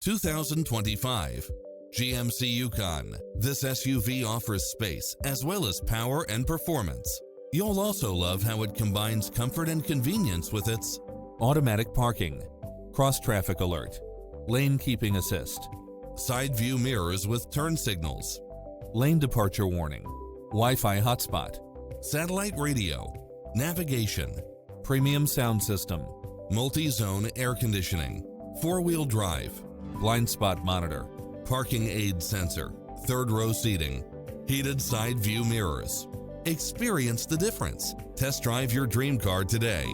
2025 GMC Yukon. This SUV offers space as well as power and performance. You'll also love how it combines comfort and convenience with its automatic parking, cross-traffic alert, lane keeping assist, side view mirrors with turn signals, lane departure warning, Wi-Fi hotspot, satellite radio, navigation, premium sound system, multi-zone air conditioning, four-wheel drive, blind spot monitor, parking aid sensor, third row seating, heated side view mirrors. Experience the difference. Test drive your dream car today.